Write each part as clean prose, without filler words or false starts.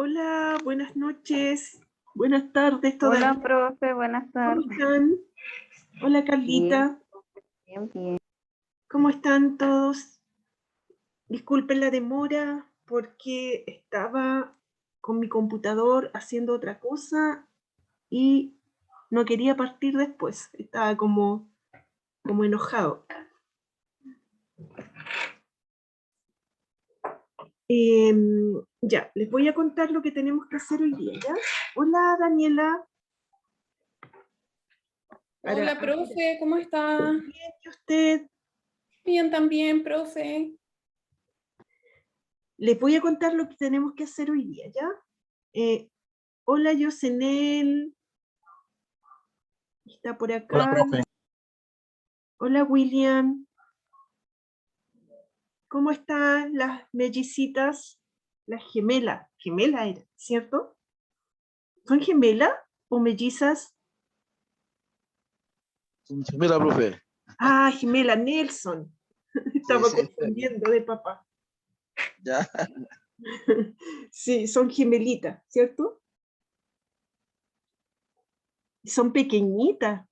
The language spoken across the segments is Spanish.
Hola, buenas noches, buenas tardes Hola, todavía. profe, buenas ¿Cómo tardes. están? Hola, Bien, Carlita, bien, bien. ¿cómo están todos? Disculpen la demora porque estaba con mi computador haciendo otra cosa y no quería partir después. Estaba como enojado. Ya, les voy a contar lo que tenemos que hacer hoy día, ¿ya? Hola, Daniela. Hola, profe, ¿cómo está? Bien, ¿y usted? Bien también, profe. Les voy a contar lo que tenemos que hacer hoy día, ¿ya? Hola, Yosenel. Está por acá. Hola, profe. Hola, William. ¿Cómo están las mellicitas? Las gemelas. Gemela era, ¿cierto? ¿Son gemelas o mellizas? Mira, profe. Ah, gemela, Nelson. Estaba Sí. confundiendo de papá. Ya. Sí, son gemelitas, ¿cierto? Son pequeñitas.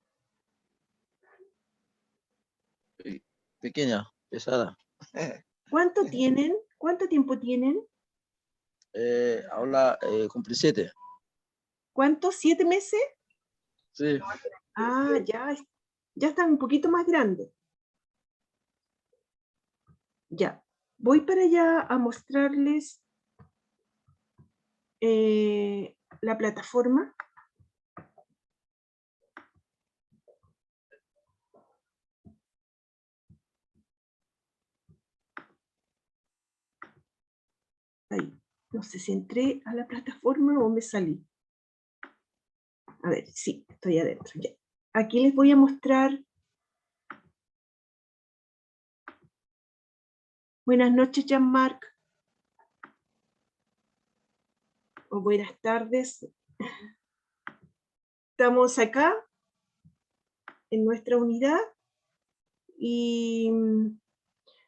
Pequeña, pesada. ¿Cuánto tienen? ¿Cuánto tiempo tienen? Habla, cumplí 7. ¿Cuánto? ¿7 meses? Sí. Ah, ya están un poquito más grandes. Ya, voy para allá a mostrarles la plataforma. Ahí, no sé si entré a la plataforma o me salí. A ver, sí, estoy adentro. Ya. Aquí les voy a mostrar. Buenas noches, Jean-Marc. O buenas tardes. Estamos acá en nuestra unidad y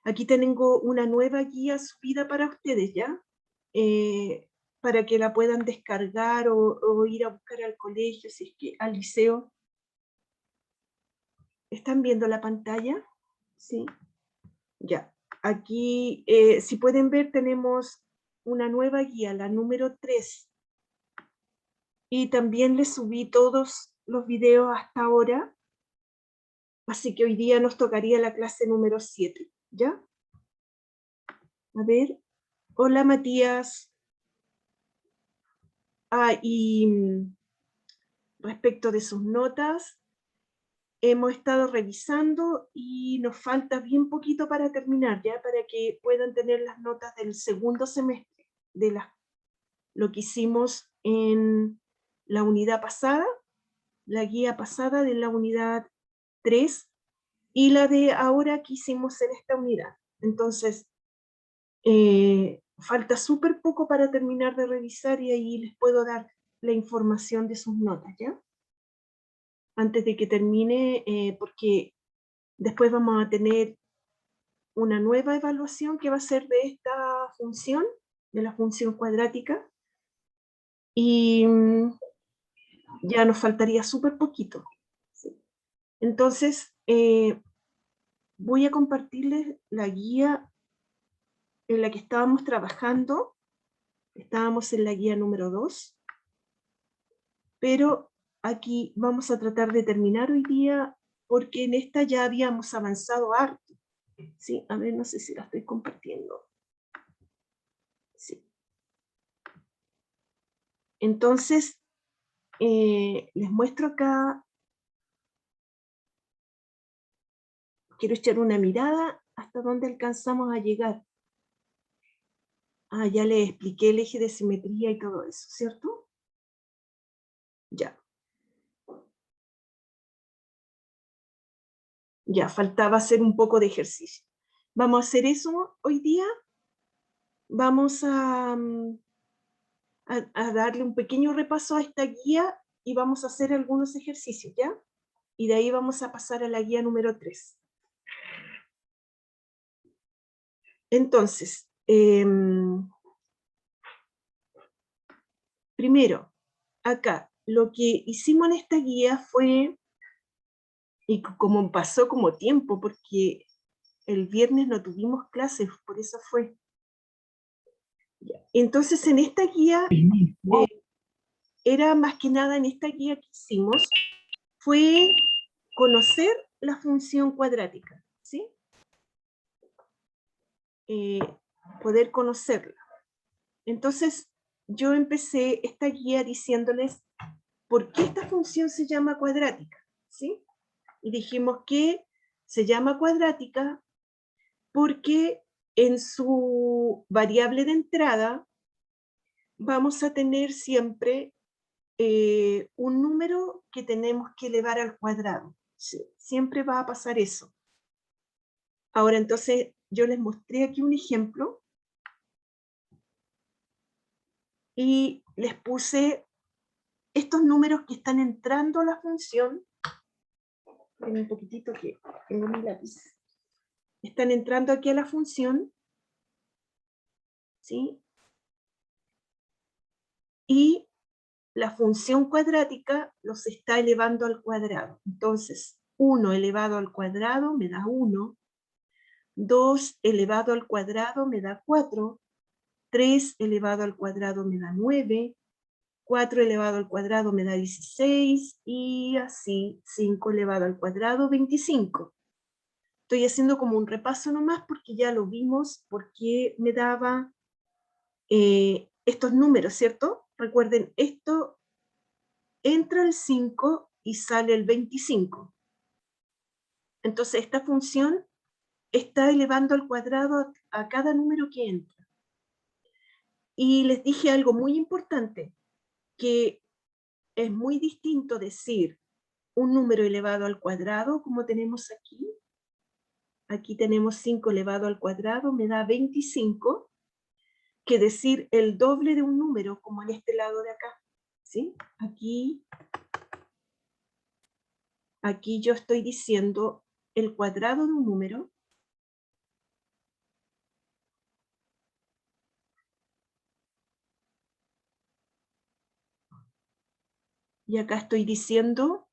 aquí tengo una nueva guía subida para ustedes, ¿ya? Para que la puedan descargar o ir a buscar al colegio, si es que al liceo. ¿Están viendo la pantalla? Sí. Ya. Aquí, si pueden ver, tenemos una nueva guía, la número 3. Y también les subí todos los videos hasta ahora. Así que hoy día nos tocaría la clase número 7, ¿ya? A ver. Hola, Matías. Ah, y respecto de sus notas, hemos estado revisando y nos falta bien poquito para terminar, ya para que puedan tener las notas del segundo semestre, de lo que hicimos en la unidad pasada, la guía pasada de la unidad 3 y la de ahora que hicimos en esta unidad. Entonces, falta súper poco para terminar de revisar y ahí les puedo dar la información de sus notas, ¿ya? Antes de que termine, porque después vamos a tener una nueva evaluación que va a ser de esta función, de la función cuadrática, y ya nos faltaría súper poquito. ¿Sí? Entonces, voy a compartirles la guía en la que estábamos trabajando. Estábamos en la guía número 2, pero aquí vamos a tratar de terminar hoy día porque en esta ya habíamos avanzado harto. Sí, a ver, no sé si la estoy compartiendo. Sí. Entonces, les muestro acá, quiero echar una mirada hasta dónde alcanzamos a llegar. Ah, ya les expliqué el eje de simetría y todo eso, ¿cierto? Ya. Ya, faltaba hacer un poco de ejercicio. Vamos a hacer eso hoy día. Vamos a darle un pequeño repaso a esta guía y vamos a hacer algunos ejercicios, ¿ya? Y de ahí vamos a pasar a la guía número 3. Entonces, primero, acá, lo que hicimos en esta guía fue, y como pasó como tiempo, porque el viernes no tuvimos clases, por eso fue. Entonces, en esta guía, era más que nada en esta guía que hicimos, fue conocer la función cuadrática, ¿sí? Poder conocerla. Entonces, yo empecé esta guía diciéndoles por qué esta función se llama cuadrática, ¿sí? Y dijimos que se llama cuadrática porque en su variable de entrada vamos a tener siempre un número que tenemos que elevar al cuadrado. ¿Sí? Siempre va a pasar eso. Ahora, entonces, yo les mostré aquí un ejemplo y les puse estos números que están entrando a la función. Ven un poquitito que tengo mi lápiz. Están entrando aquí a la función, ¿sí? Y la función cuadrática los está elevando al cuadrado. Entonces, 1 elevado al cuadrado me da 1, 2 elevado al cuadrado me da 4, 3 elevado al cuadrado me da 9, 4 elevado al cuadrado me da 16, y así 5 elevado al cuadrado, 25. Estoy haciendo como un repaso nomás porque ya lo vimos, porque me daba estos números, ¿cierto? Recuerden, esto entra el 5 y sale el 25. Entonces esta función está elevando al cuadrado a cada número que entra. Y les dije algo muy importante, que es muy distinto decir un número elevado al cuadrado, como tenemos aquí. Aquí tenemos 5 elevado al cuadrado, me da 25, que decir el doble de un número, como en este lado de acá. ¿Sí? Aquí yo estoy diciendo el cuadrado de un número. Y acá estoy diciendo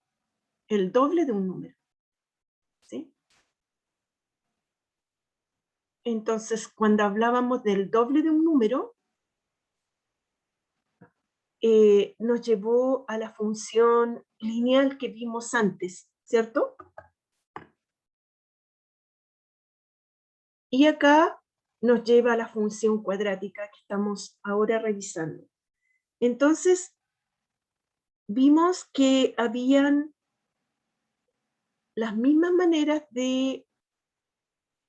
el doble de un número. ¿Sí? Entonces, cuando hablábamos del doble de un número, nos llevó a la función lineal que vimos antes, ¿cierto? Y acá nos lleva a la función cuadrática que estamos ahora revisando. Entonces, vimos que habían las mismas maneras de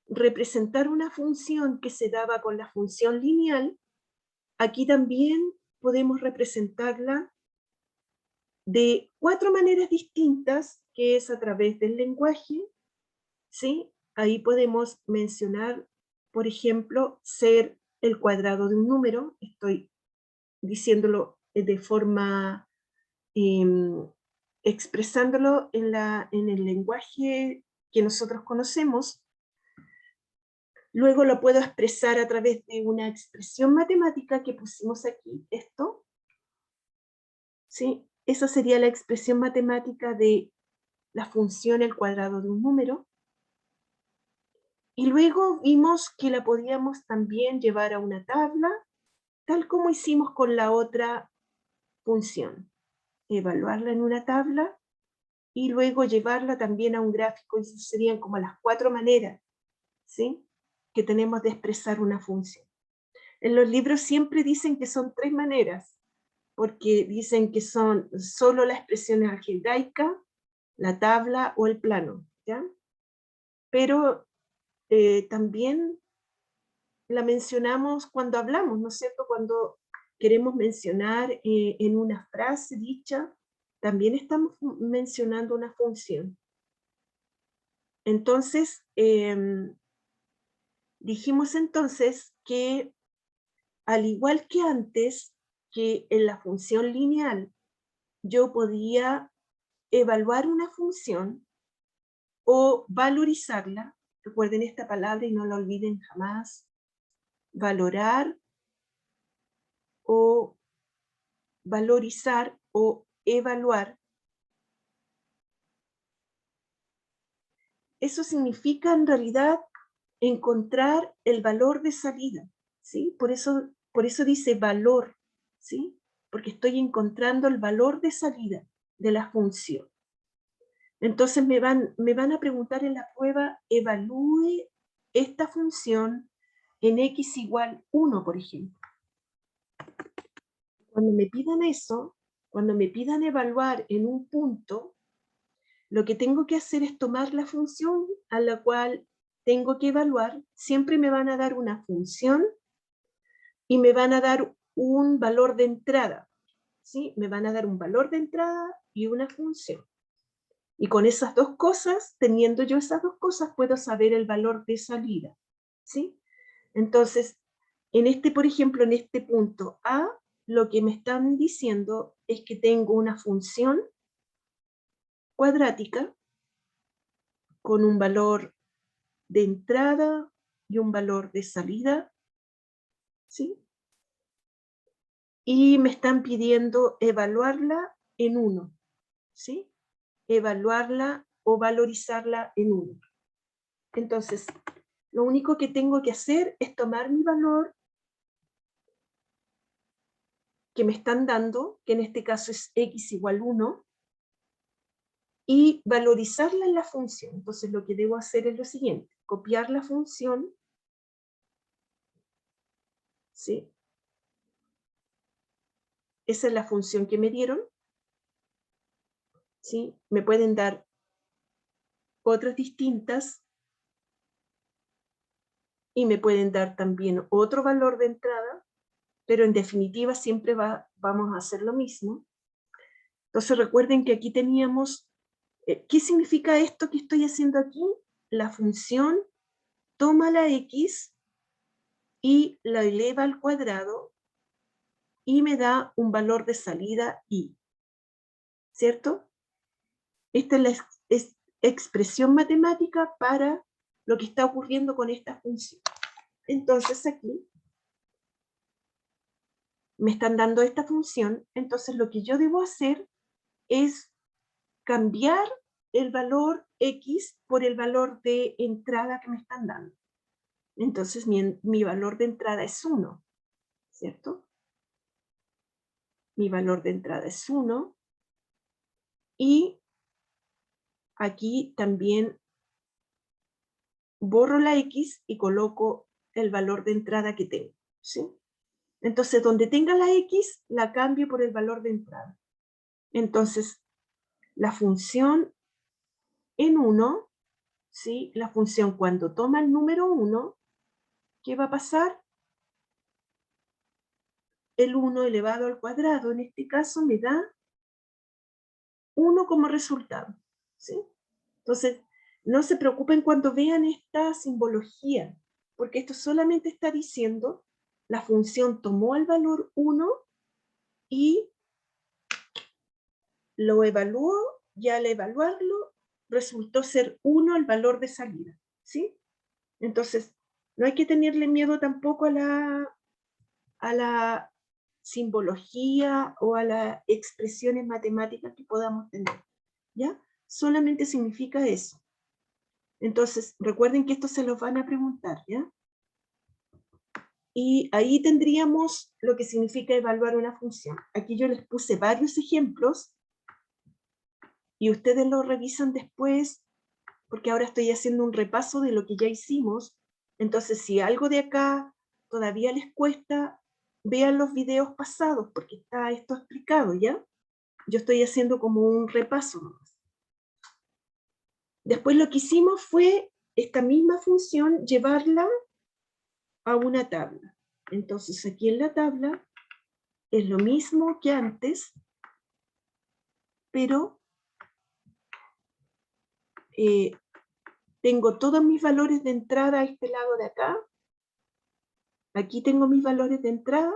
representar una función que se daba con la función lineal. Aquí también podemos representarla de 4 maneras distintas, que es a través del lenguaje, ¿sí? Ahí podemos mencionar, por ejemplo, ser el cuadrado de un número. Estoy diciéndolo de forma, expresándolo en el lenguaje que nosotros conocemos. Luego lo puedo expresar a través de una expresión matemática que pusimos aquí, esto, ¿sí? Esa sería la expresión matemática de la función el cuadrado de un número. Y luego vimos que la podíamos también llevar a una tabla, tal como hicimos con la otra función. Evaluarla en una tabla y luego llevarla también a un gráfico. Y esas serían como las 4 maneras, ¿sí?, que tenemos de expresar una función. En los libros siempre dicen que son 3 maneras, porque dicen que son solo la expresión algebraica, la tabla o el plano, ¿ya? Pero también la mencionamos cuando hablamos, ¿no es cierto? Cuando queremos mencionar en una frase dicha, también estamos mencionando una función. Entonces, dijimos entonces que al igual que antes, que en la función lineal yo podía evaluar una función o valorizarla. Recuerden esta palabra y no la olviden jamás. Valorar o valorizar o evaluar. Eso significa en realidad encontrar el valor de salida, ¿sí? Por eso dice valor, ¿sí? Porque estoy encontrando el valor de salida de la función. Entonces me van a preguntar en la prueba, evalúe esta función en x igual 1, por ejemplo. Cuando me pidan eso, cuando me pidan evaluar en un punto, lo que tengo que hacer es tomar la función a la cual tengo que evaluar. Siempre me van a dar una función y me van a dar un valor de entrada, ¿sí? Me van a dar un valor de entrada y una función. Y con esas dos cosas, teniendo yo esas dos cosas, puedo saber el valor de salida, ¿sí? Entonces, por ejemplo, en este punto A, lo que me están diciendo es que tengo una función cuadrática con un valor de entrada y un valor de salida, ¿sí? Y me están pidiendo evaluarla en 1, ¿sí? Evaluarla o valorizarla en 1. Entonces, lo único que tengo que hacer es tomar mi valor que me están dando, que en este caso es x igual 1, y valorizarla en la función. Entonces lo que debo hacer es lo siguiente, copiar la función, ¿sí? Esa es la función que me dieron, ¿sí? Me pueden dar otras distintas, y me pueden dar también otro valor de entrada, pero en definitiva siempre vamos a hacer lo mismo. Entonces recuerden que aquí teníamos, ¿qué significa esto que estoy haciendo aquí? La función toma la x y la eleva al cuadrado y me da un valor de salida y, ¿cierto? Esta es la expresión matemática para lo que está ocurriendo con esta función. Entonces aquí me están dando esta función, entonces lo que yo debo hacer es cambiar el valor x por el valor de entrada que me están dando. Entonces mi valor de entrada es 1, ¿cierto? Mi valor de entrada es 1, y aquí también borro la x y coloco el valor de entrada que tengo, ¿sí? Entonces, donde tenga la x, la cambio por el valor de entrada. Entonces, la función en 1, ¿sí? La función cuando toma el número 1, ¿qué va a pasar? El 1 elevado al cuadrado, en este caso, me da 1 como resultado, ¿sí? Entonces, no se preocupen cuando vean esta simbología, porque esto solamente está diciendo la función tomó el valor 1 y lo evaluó, y al evaluarlo resultó ser 1 el valor de salida, ¿sí? Entonces, no hay que tenerle miedo tampoco a la simbología o a las expresiones matemáticas que podamos tener, ¿ya? Solamente significa eso. Entonces, recuerden que esto se los van a preguntar, ¿ya? Y ahí tendríamos lo que significa evaluar una función. Aquí yo les puse varios ejemplos y ustedes lo revisan después, porque ahora estoy haciendo un repaso de lo que ya hicimos. Entonces, si algo de acá todavía les cuesta, vean los videos pasados, porque está esto explicado, ¿ya? Yo estoy haciendo como un repaso nomás. Después lo que hicimos fue esta misma función llevarla a una tabla. Entonces aquí en la tabla es lo mismo que antes, pero tengo todos mis valores de entrada a este lado de acá. Aquí tengo mis valores de entrada.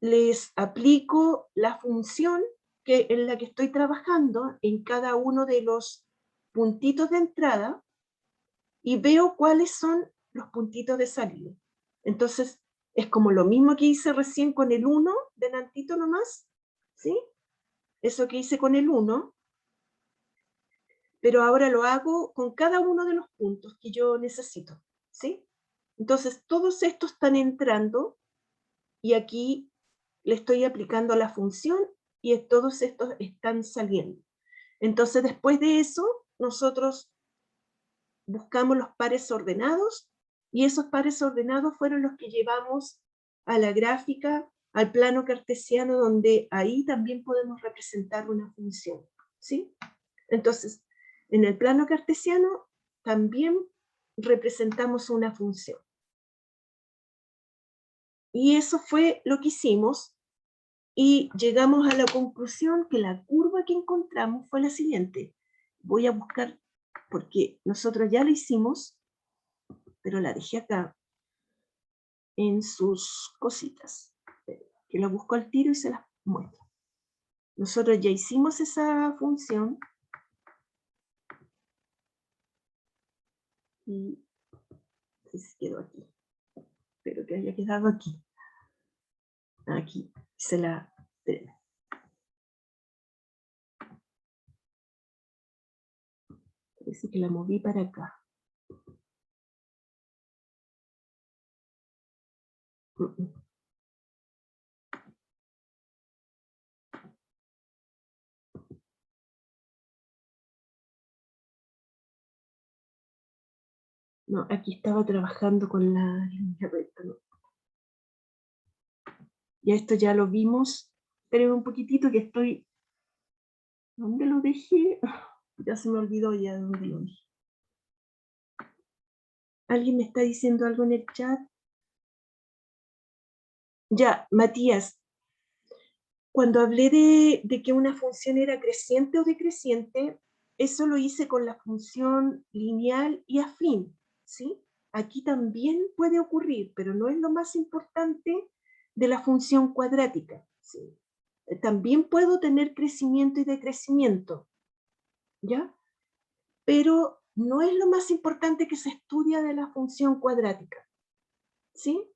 Les aplico la función en la que estoy trabajando en cada uno de los puntitos de entrada y veo cuáles son los puntitos de salida. Entonces, es como lo mismo que hice recién con el 1, delantito nomás, ¿sí? Eso que hice con el 1, pero ahora lo hago con cada uno de los puntos que yo necesito, ¿sí? Entonces, todos estos están entrando y aquí le estoy aplicando la función y todos estos están saliendo. Entonces, después de eso, nosotros buscamos los pares ordenados y esos pares ordenados fueron los que llevamos a la gráfica, al plano cartesiano, donde ahí también podemos representar una función, ¿sí? Entonces, en el plano cartesiano también representamos una función. Y eso fue lo que hicimos y llegamos a la conclusión que la curva que encontramos fue la siguiente. Voy a buscar, porque nosotros ya la hicimos, pero la dejé acá en sus cositas, que la busco al tiro y se las muestro. Nosotros ya hicimos esa función y se quedó aquí. Espero que haya quedado aquí. Aquí se la... Espérenme. Parece que la moví para acá. No, aquí estaba trabajando con la línea recta, ¿no? Ya esto ya lo vimos. Esperen un poquitito que estoy... ¿Dónde lo dejé? Ya se me olvidó ya dónde lo dejé. ¿Alguien me está diciendo algo en el chat? Ya, Matías. Cuando hablé de que una función era creciente o decreciente, eso lo hice con la función lineal y afín, ¿sí? Aquí también puede ocurrir, pero no es lo más importante de la función cuadrática, ¿sí? También puedo tener crecimiento y decrecimiento, ¿ya? Pero no es lo más importante que se estudia de la función cuadrática, ¿sí?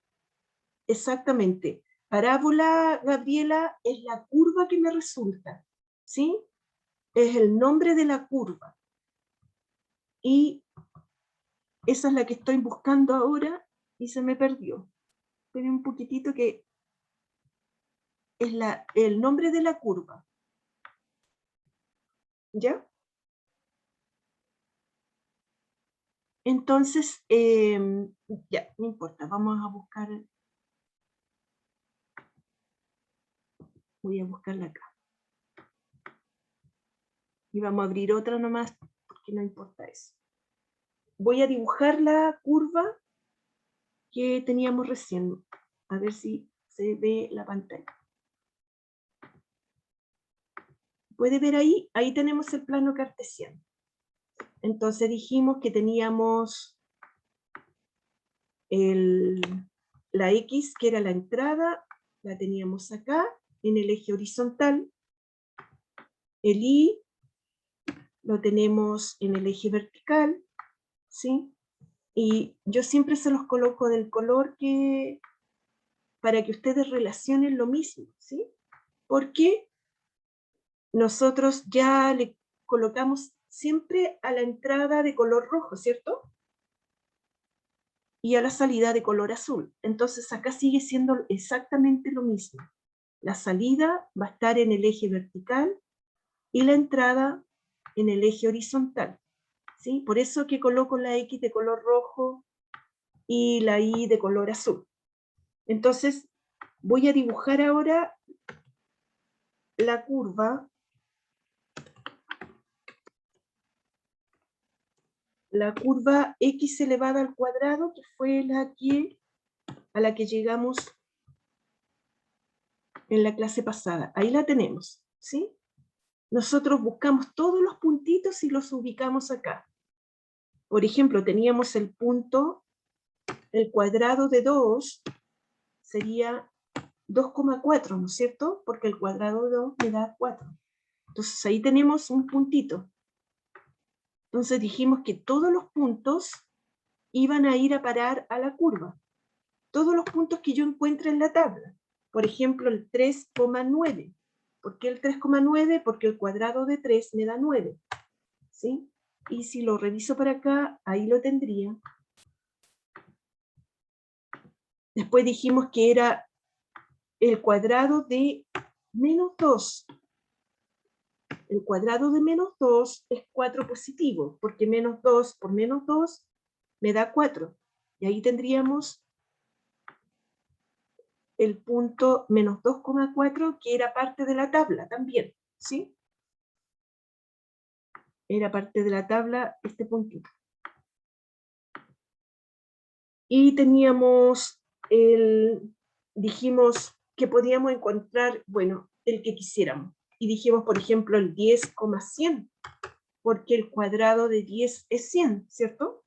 Exactamente. Parábola, Gabriela, es la curva que me resulta, ¿sí? Es el nombre de la curva. Y esa es la que estoy buscando ahora y se me perdió. Esperen un poquitito que es el nombre de la curva. ¿Ya? Entonces, ya, no importa, vamos a buscar. Voy a buscarla acá. Y vamos a abrir otra nomás, porque no importa eso. Voy a dibujar la curva que teníamos recién. A ver si se ve la pantalla. ¿Puede ver ahí? Ahí tenemos el plano cartesiano. Entonces dijimos que teníamos la X, que era la entrada, la teníamos acá, en el eje horizontal. El Y lo tenemos en el eje vertical, ¿sí? Y yo siempre se los coloco del color que, para que ustedes relacionen lo mismo, ¿sí? Porque nosotros ya le colocamos siempre a la entrada de color rojo, ¿cierto? Y a la salida de color azul. Entonces acá sigue siendo exactamente lo mismo. La salida va a estar en el eje vertical y la entrada en el eje horizontal, ¿sí? Por eso que coloco la X de color rojo y la Y de color azul. Entonces voy a dibujar ahora la curva. La curva X elevada al cuadrado, que fue la que, a la que llegamos en la clase pasada. Ahí la tenemos, ¿sí? Nosotros buscamos todos los puntitos y los ubicamos acá. Por ejemplo, teníamos el punto, el cuadrado de 2 sería 2,4, ¿no es cierto? Porque el cuadrado de 2 me da 4. Entonces ahí tenemos un puntito. Entonces dijimos que todos los puntos iban a ir a parar a la curva. Todos los puntos que yo encuentre en la tabla. por ejemplo, el 3,9. ¿Por qué el 3,9? Porque el cuadrado de 3 me da 9. ¿Sí? Y si lo reviso para acá, ahí lo tendría. Después dijimos que era el cuadrado de menos 2. El cuadrado de menos 2 es 4 positivo, porque menos 2 por menos 2 me da 4. Y ahí tendríamos el punto menos 2,4, que era parte de la tabla también, ¿sí? Era parte de la tabla este puntito. Y teníamos dijimos que podíamos encontrar, bueno, el que quisiéramos. Y dijimos, por ejemplo, el 10,100, porque el cuadrado de 10 es 100, ¿cierto?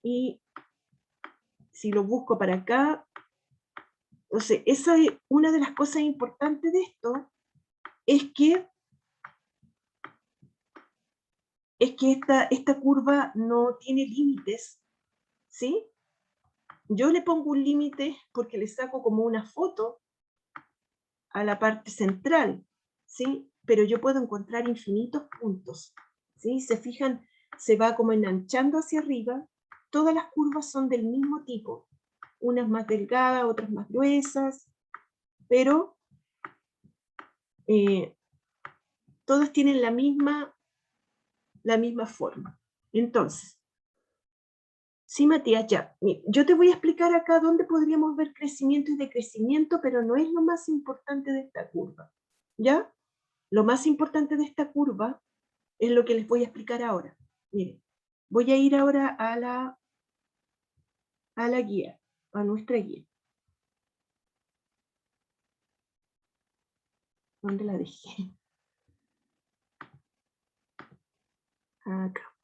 Y si lo busco para acá, entonces, esa es una de las cosas importantes de esto, es que esta curva no tiene límites, ¿sí? Yo le pongo un límite porque le saco como una foto a la parte central, ¿sí? Pero yo puedo encontrar infinitos puntos, ¿sí? Se fijan, se va como enanchando hacia arriba. Todas las curvas son del mismo tipo, unas más delgadas, otras más gruesas, pero todas tienen la misma forma. Entonces, sí, Matías, ya. Yo te voy a explicar acá dónde podríamos ver crecimiento y decrecimiento, pero no es lo más importante de esta curva, ¿ya? Lo más importante de esta curva es lo que les voy a explicar ahora. Miren, voy a ir ahora a la guía, a nuestra guía. ¿Dónde la dejé? Acá.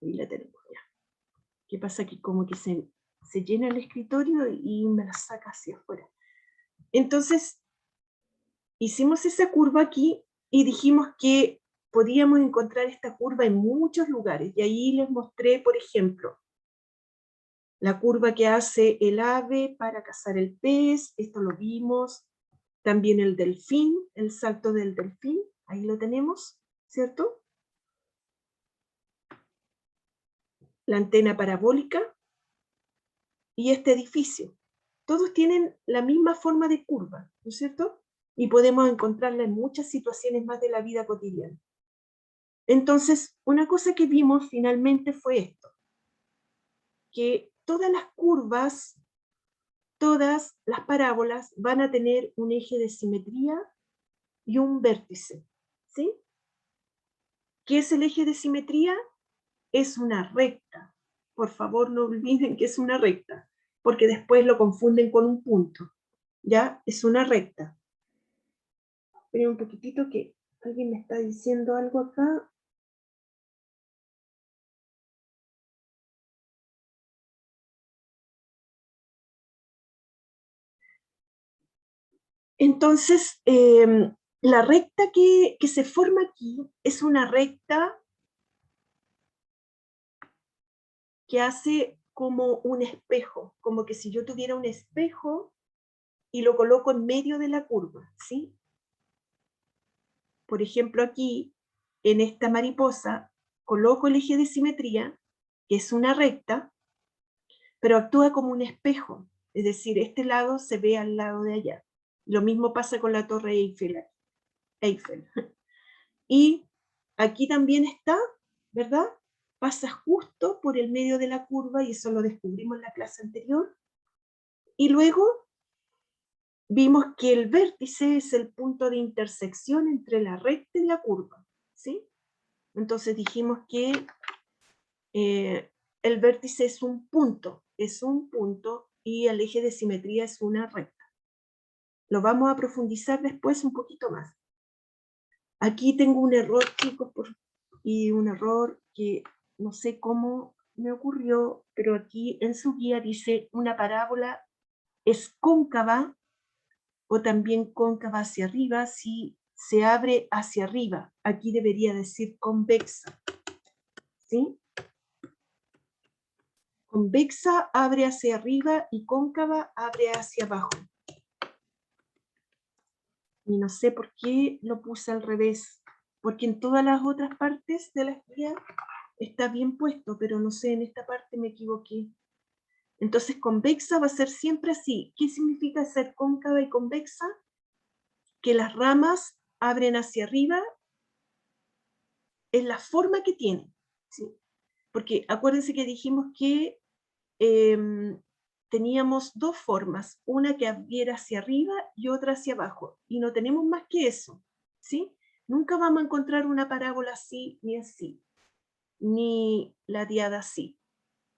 Ahí la tenemos ya. ¿Qué pasa? Que como que se llena el escritorio y me la saca hacia afuera. Entonces, hicimos esa curva aquí y dijimos que podíamos encontrar esta curva en muchos lugares. Y ahí les mostré, por ejemplo, la curva que hace el ave para cazar el pez, esto lo vimos. También el delfín, el salto del delfín, ahí lo tenemos, ¿cierto? La antena parabólica y este edificio. Todos tienen la misma forma de curva, ¿no es cierto? Y podemos encontrarla en muchas situaciones más de la vida cotidiana. Entonces, una cosa que vimos finalmente fue esto, que todas las curvas, todas las parábolas van a tener un eje de simetría y un vértice, ¿sí? ¿Qué es el eje de simetría? Es una recta. Por favor, no olviden que es una recta, porque después lo confunden con un punto. ¿Ya? Es una recta. Esperen un poquitito que alguien me está diciendo algo acá. Entonces, la recta que se forma aquí es una recta que hace como un espejo, como que si yo tuviera un espejo y lo coloco en medio de la curva, ¿sí? Por ejemplo, aquí, en esta mariposa, coloco el eje de simetría, que es una recta, pero actúa como un espejo, es decir, este lado se ve al lado de allá. Lo mismo pasa con la Torre Eiffel. Y aquí también está, ¿verdad? Pasa justo por el medio de la curva, y eso lo descubrimos en la clase anterior. Y luego vimos que el vértice es el punto de intersección entre la recta y la curva, ¿sí? Entonces dijimos que el vértice es un punto y el eje de simetría es una recta. Lo vamos a profundizar después un poquito más. Aquí tengo un error, chicos, y un error que no sé cómo me ocurrió, pero aquí en su guía dice una parábola es cóncava o también cóncava hacia arriba si se abre hacia arriba. Aquí debería decir convexa, ¿sí? Convexa abre hacia arriba y cóncava abre hacia abajo. Y no sé por qué lo puse al revés, porque en todas las otras partes de la guía está bien puesto, pero no sé, en esta parte me equivoqué. Entonces convexa va a ser siempre así. ¿Qué significa ser cóncava y convexa? Que las ramas abren hacia arriba en la forma que tienen, ¿sí? Porque acuérdense que dijimos que teníamos dos formas, una que abriera hacia arriba y otra hacia abajo, y no tenemos más que eso, ¿sí? Nunca vamos a encontrar una parábola así, ni la diada así,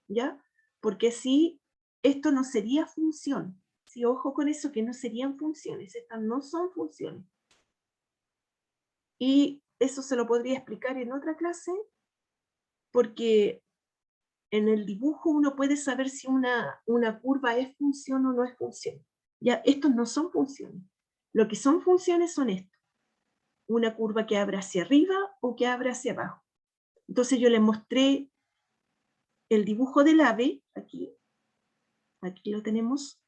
¿ya? Porque si esto no sería función, ¿sí? Ojo con eso, que no serían funciones, estas no son funciones. Y eso se lo podría explicar en otra clase, porque en el dibujo uno puede saber si una curva es función o no es función. Ya, estos no son funciones. Lo que son funciones son estos. Una curva que abre hacia arriba o que abre hacia abajo. Entonces yo les mostré el dibujo del ave, aquí lo tenemos,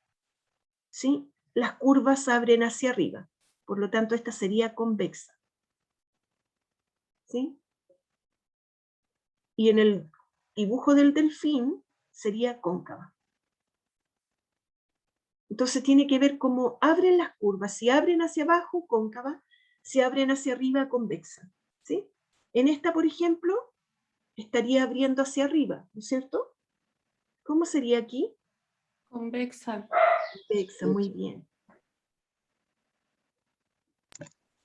¿sí? Las curvas abren hacia arriba, por lo tanto esta sería convexa, ¿sí? Y en el dibujo del delfín sería cóncava. Entonces tiene que ver cómo abren las curvas. Si abren hacia abajo, cóncava. Si abren hacia arriba, convexa. ¿Sí? En esta, por ejemplo, estaría abriendo hacia arriba, ¿no es cierto? ¿Cómo sería aquí? Convexa. Convexa, muy bien.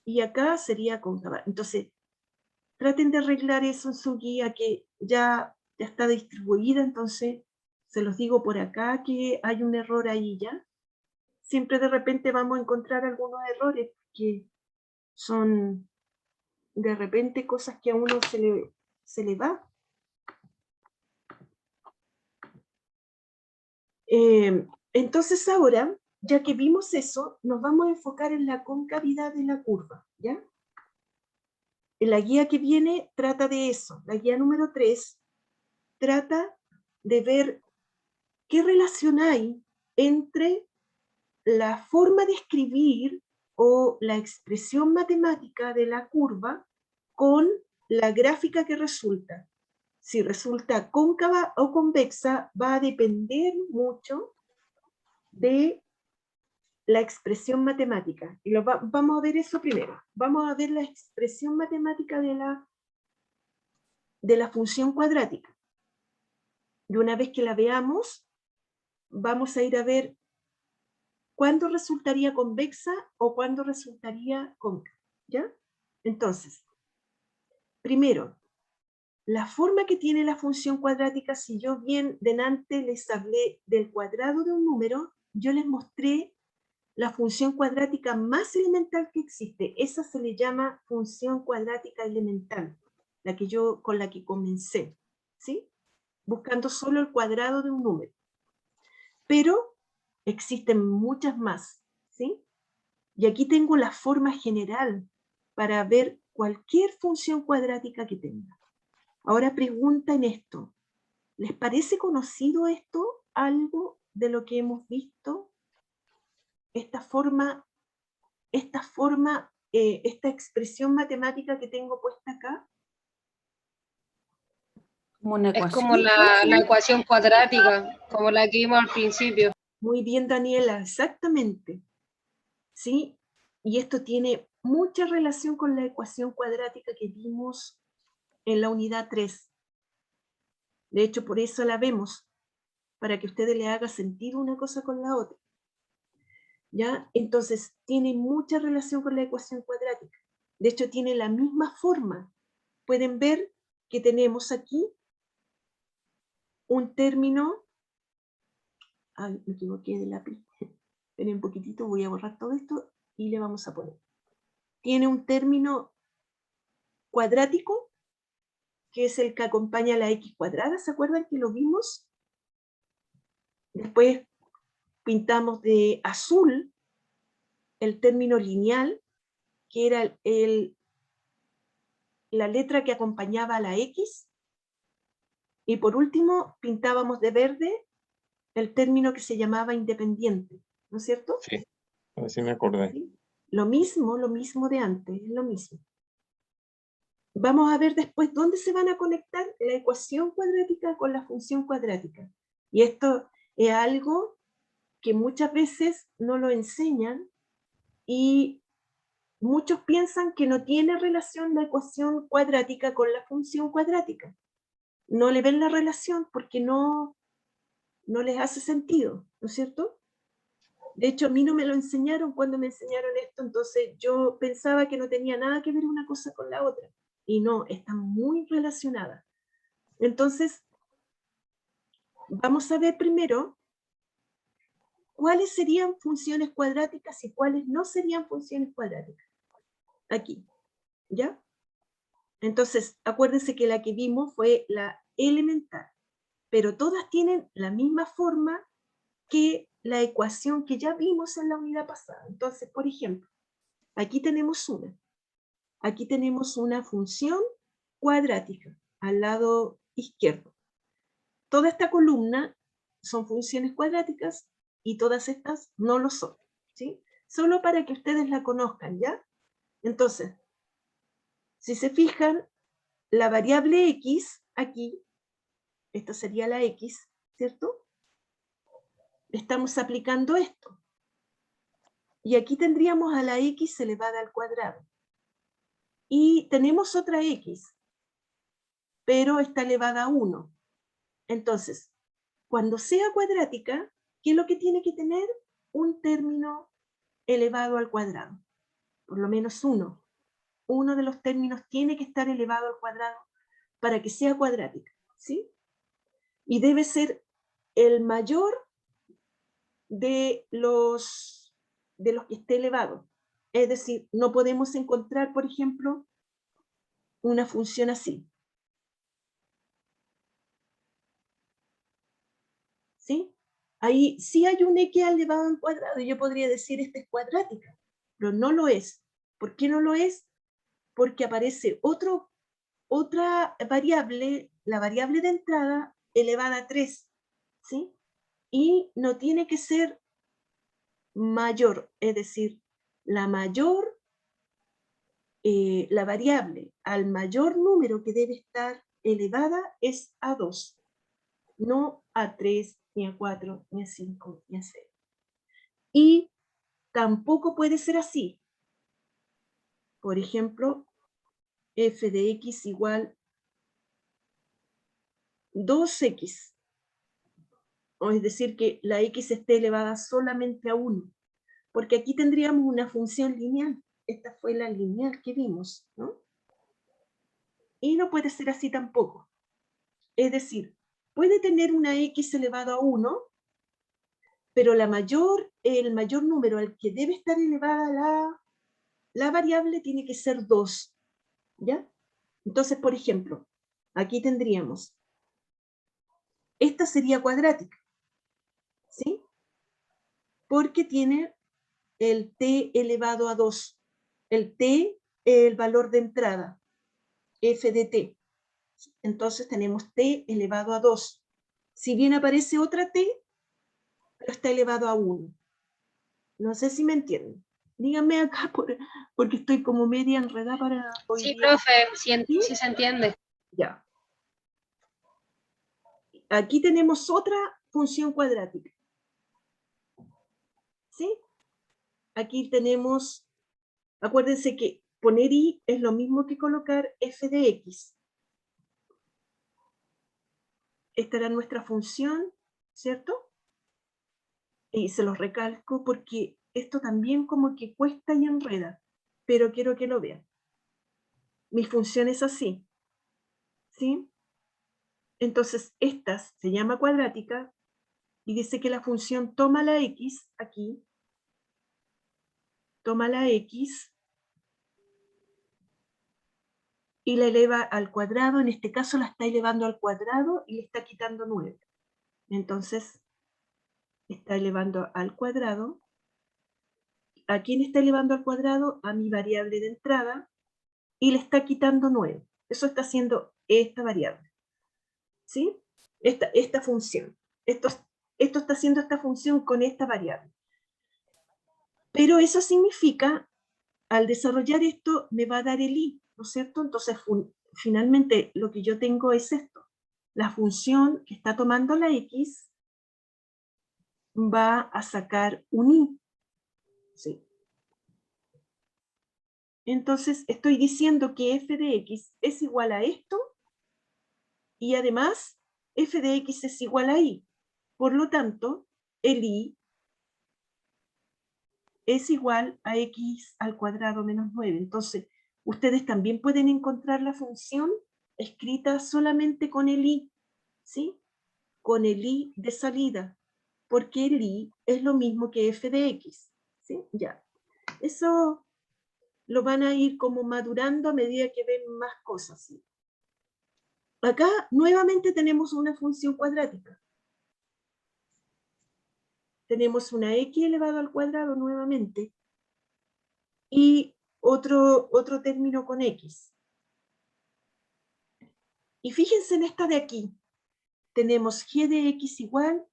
Y acá sería cóncava. Entonces, traten de arreglar eso en su guía que ya está distribuida, entonces se los digo por acá que hay un error ahí ya. Siempre de repente vamos a encontrar algunos errores que son de repente cosas que a uno se le va. Entonces ahora, ya que vimos eso, nos vamos a enfocar en la concavidad de la curva, ¿ya? La guía que viene trata de eso. La guía número 3 trata de ver qué relación hay entre la forma de escribir o la expresión matemática de la curva con la gráfica que resulta. Si resulta cóncava o convexa va a depender mucho de la expresión matemática. Y vamos a ver eso primero. Vamos a ver la expresión matemática de la función cuadrática. Y una vez que la veamos, vamos a ir a ver cuándo resultaría convexa o cuándo resultaría cóncava. ¿Ya? Entonces, primero, la forma que tiene la función cuadrática, si yo bien delante les hablé del cuadrado de un número, yo les mostré la función cuadrática más elemental que existe. Esa se le llama función cuadrática elemental, con la que comencé, ¿sí? Buscando solo el cuadrado de un número. Pero existen muchas más, ¿sí? Y aquí tengo la forma general para ver cualquier función cuadrática que tenga. Ahora pregunta en esto. ¿Les parece conocido esto? ¿Algo de lo que hemos visto? Esta expresión matemática que tengo puesta acá. Como una Es ecuación. como la ecuación cuadrática, como la que vimos al principio. Muy bien, Daniela, exactamente. ¿Sí? Y esto tiene mucha relación con la ecuación cuadrática que vimos en la unidad 3. De hecho, por eso la vemos, para que ustedes le haga sentido una cosa con la otra. ¿Ya? Entonces, tiene mucha relación con la ecuación cuadrática. De hecho, tiene la misma forma. Pueden ver que tenemos aquí un término. Ay, me equivoqué de lápiz. Esperen un poquitito, voy a borrar todo esto y le vamos a poner. Tiene un término cuadrático, que es el que acompaña a la x cuadrada. ¿Se acuerdan que lo vimos? Después pintamos de azul el término lineal, que era la letra que acompañaba a la x. Y por último, pintábamos de verde el término que se llamaba independiente, ¿no es cierto? Sí, así me acordé. ¿Sí? Lo mismo de antes, es lo mismo. Vamos a ver después dónde se van a conectar la ecuación cuadrática con la función cuadrática. Y esto es algo que muchas veces no lo enseñan y muchos piensan que no tiene relación la ecuación cuadrática con la función cuadrática. No le ven la relación porque no les hace sentido, ¿no es cierto? De hecho, a mí no me lo enseñaron cuando me enseñaron esto, entonces yo pensaba que no tenía nada que ver una cosa con la otra. Y no, están muy relacionadas. Entonces, vamos a ver primero cuáles serían funciones cuadráticas y cuáles no serían funciones cuadráticas. Aquí, ¿ya? Entonces, acuérdense que la que vimos fue la elemental, pero todas tienen la misma forma que la ecuación que ya vimos en la unidad pasada. Entonces, por ejemplo, aquí tenemos una función cuadrática al lado izquierdo. Toda esta columna son funciones cuadráticas y todas estas no lo son, ¿sí? Solo para que ustedes la conozcan, ¿ya? Entonces, si se fijan, la variable x aquí, esta sería la x, ¿cierto? Estamos aplicando esto. Y aquí tendríamos a la x elevada al cuadrado. Y tenemos otra x, pero está elevada a 1. Entonces, cuando sea cuadrática, ¿qué es lo que tiene que tener? Un término elevado al cuadrado. Por lo menos uno. Uno de los términos tiene que estar elevado al cuadrado para que sea cuadrática, ¿sí? Y debe ser el mayor de los que esté elevado. Es decir, no podemos encontrar, por ejemplo, una función así. ¿Sí? Ahí sí hay un x elevado al cuadrado, y yo podría decir esta es cuadrática, pero no lo es. ¿Por qué no lo es? Porque aparece otra variable, la variable de entrada, elevada a 3, ¿sí? Y no tiene que ser mayor, es decir, la variable al mayor número que debe estar elevada es a 2, no a 3, ni a 4, ni a 5, ni a 6. Y tampoco puede ser así. Por ejemplo, f de x igual 2x. O es decir, que la x esté elevada solamente a 1. Porque aquí tendríamos una función lineal. Esta fue la lineal que vimos, ¿no? Y no puede ser así tampoco. Es decir, puede tener una x elevado a 1, pero el mayor número al que debe estar elevada la variable tiene que ser 2. ¿Ya? Entonces, por ejemplo, aquí tendríamos, esta sería cuadrática, ¿sí? Porque tiene el t elevado a 2. El t es el valor de entrada, f de t. Entonces tenemos t elevado a 2. Si bien aparece otra t, pero está elevado a 1. No sé si me entienden. Díganme acá porque estoy como media enredada para hoy Sí, día. profe, ¿Sí? sí se entiende. Ya. Aquí tenemos otra función cuadrática. ¿Sí? Aquí tenemos, acuérdense que poner y es lo mismo que colocar f de x. Esta era nuestra función, ¿cierto? Y se los recalco porque esto también como que cuesta y enreda, pero quiero que lo vean. Mi función es así, ¿sí? Entonces, esta se llama cuadrática y dice que la función toma la x, aquí, toma la x y la eleva al cuadrado, en este caso la está elevando al cuadrado y le está quitando 9. Entonces, está elevando al cuadrado. ¿A quién está elevando al cuadrado? A mi variable de entrada y le está quitando 9. Eso está haciendo esta variable. ¿Sí? esta función. Esto está haciendo esta función con esta variable. Pero eso significa, al desarrollar esto, me va a dar el i, ¿no es cierto? Entonces, finalmente, lo que yo tengo es esto. La función que está tomando la x va a sacar un i. ¿Sí? Entonces, estoy diciendo que f de x es igual a esto, y además, f de x es igual a i. Por lo tanto, el i es igual a x al cuadrado menos 9. Entonces, ustedes también pueden encontrar la función escrita solamente con el i, ¿sí? Con el i de salida, porque el i es lo mismo que f de x, ¿sí? Ya. Eso lo van a ir como madurando a medida que ven más cosas, ¿sí? Acá nuevamente tenemos una función cuadrática. Tenemos una x elevado al cuadrado nuevamente, y otro término con x. Y fíjense en esta de aquí. Tenemos g de x igual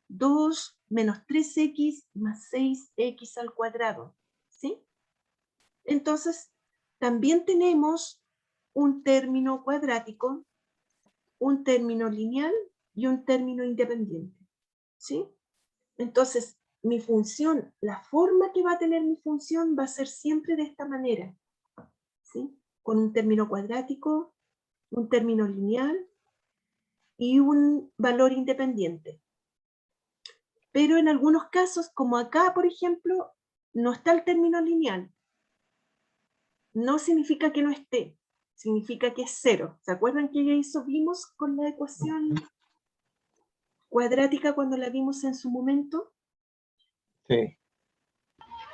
2 menos 3x más 6x al cuadrado. ¿Sí? Entonces, también tenemos un término cuadrático, un término lineal y un término independiente. ¿Sí? Entonces, mi función, la forma que va a tener mi función va a ser siempre de esta manera. ¿Sí? Con un término cuadrático, un término lineal y un valor independiente. Pero en algunos casos, como acá, por ejemplo, no está el término lineal. No significa que no esté, significa que es 0. ¿Se acuerdan que eso vimos con la ecuación cuadrática cuando la vimos en su momento? Sí.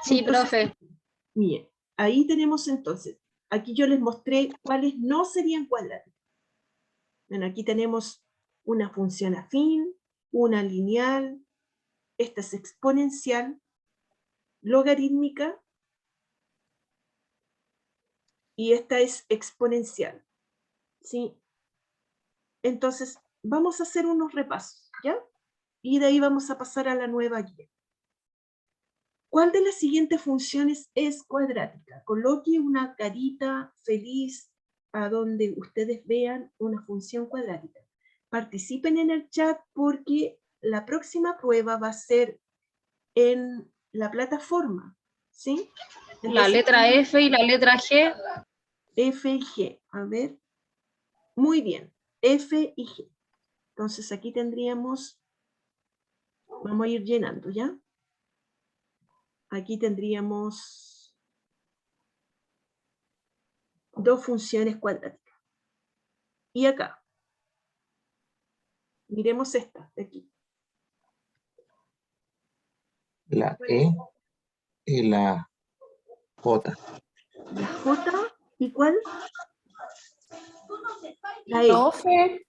Sí, Entonces, profe. miren, ahí tenemos entonces, aquí yo les mostré cuáles no serían cuadráticas. Bueno, aquí tenemos una función afín, una lineal, esta es exponencial, logarítmica, y esta es exponencial. ¿Sí? Entonces, vamos a hacer unos repasos, ¿ya? Y de ahí vamos a pasar a la nueva guía. ¿Cuál de las siguientes funciones es cuadrática? Coloque una carita feliz a donde ustedes vean una función cuadrática. Participen en el chat porque la próxima prueba va a ser en la plataforma, ¿sí? La Entonces, letra F y la letra G. F y G, a ver. Muy bien, F y G. Entonces aquí tendríamos, vamos a ir llenando, ¿ya? Aquí tendríamos dos funciones cuadráticas. Y acá, miremos esta de aquí. La E y la J. La J, ¿y cuál? La E, Profe,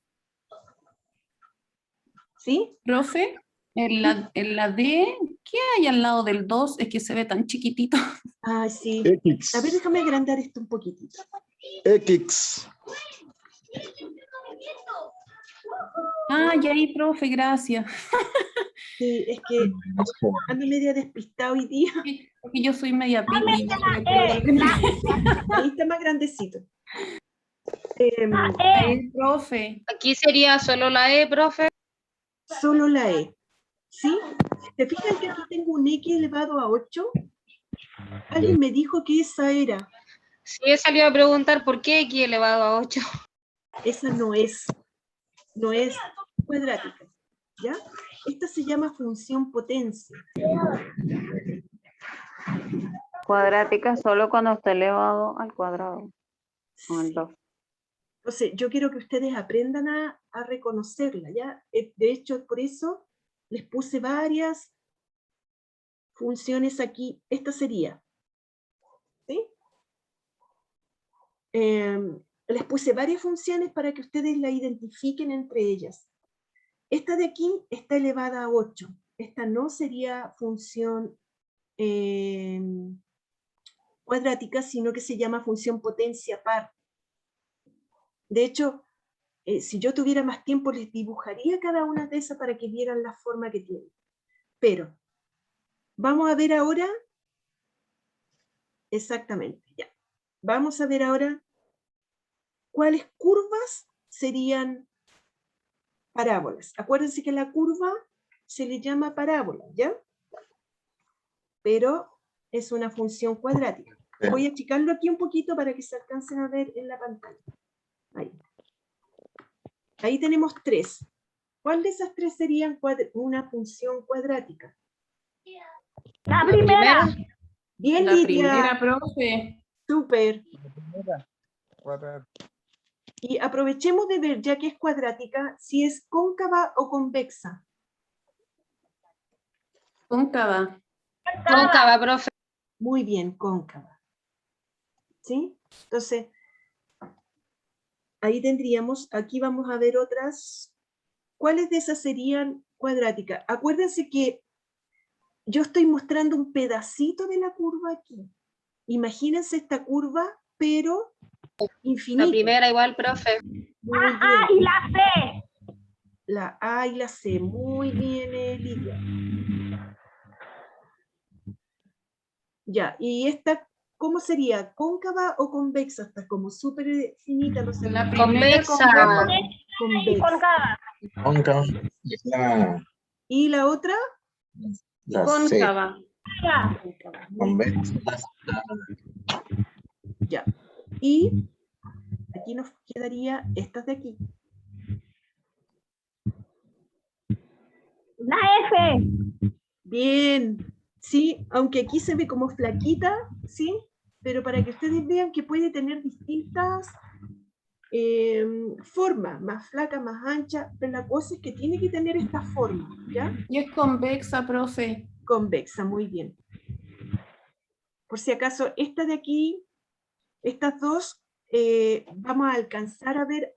¿sí? profe, en la D, ¿qué hay al lado del 2? Es que se ve tan chiquitito. Ah, sí. X. A ver, déjame agrandar esto un poquitito. X. Ah, ya ahí, profe, gracias. Sí, es que ando media despistado hoy día. Porque yo soy media piqui. Yo soy de Ahí está más grandecito. Ahí, profe. Aquí sería solo la E, profe. Solo la E. ¿Sí? ¿Se fijan que aquí tengo un X elevado a 8? Alguien me dijo que esa era. Sí, he salido a preguntar por qué X elevado a 8. Esa no es cuadrática. ¿Ya? Esta se llama función potencia. Cuadrática solo cuando está elevado al cuadrado. Con el Sí. 2. Entonces, yo quiero que ustedes aprendan a reconocerla, ¿ya? De hecho, por eso les puse varias funciones aquí. Esta sería, ¿sí? Les puse varias funciones para que ustedes la identifiquen entre ellas. Esta de aquí está elevada a 8. Esta no sería función cuadrática, sino que se llama función potencia par. De hecho, si yo tuviera más tiempo, les dibujaría cada una de esas para que vieran la forma que tiene. Pero, vamos a ver ahora, exactamente, ya. Vamos a ver ahora cuáles curvas serían parábolas. Acuérdense que la curva se le llama parábola, ¿ya? Pero es una función cuadrática. Sí. Voy a achicarlo aquí un poquito para que se alcancen a ver en la pantalla. Ahí. Ahí tenemos 3. ¿Cuál de esas 3 serían una función cuadrática? La primera. Bien, La Lidia. primera, profe. Súper. Y aprovechemos de ver, ya que es cuadrática, si es cóncava o convexa. Cóncava. Cóncava, profe. Muy bien, cóncava. ¿Sí? Entonces, ahí tendríamos, aquí vamos a ver otras. ¿Cuáles de esas serían cuadráticas? Acuérdense que yo estoy mostrando un pedacito de la curva aquí. Imagínense esta curva, pero infinita. La primera igual, profe. Muy bien. Y la C. La A y la C. Muy bien, Lidia. Ya, y esta, ¿cómo sería? ¿Cóncava o convexa? Está como súper finita, no sé. La primera Convexa. Convexa. Cóncava es ¿Y la otra? la C. cóncava. Cóncava. Convexa. Ya. Y aquí nos quedaría estas de aquí. La F. Bien. Sí, aunque aquí se ve como flaquita, ¿sí? Pero para que ustedes vean que puede tener distintas formas, más flaca, más ancha, pero la cosa es que tiene que tener esta forma, ¿ya? Y es convexa, profe. Convexa, muy bien. Por si acaso, esta de aquí, estas dos, vamos a alcanzar a ver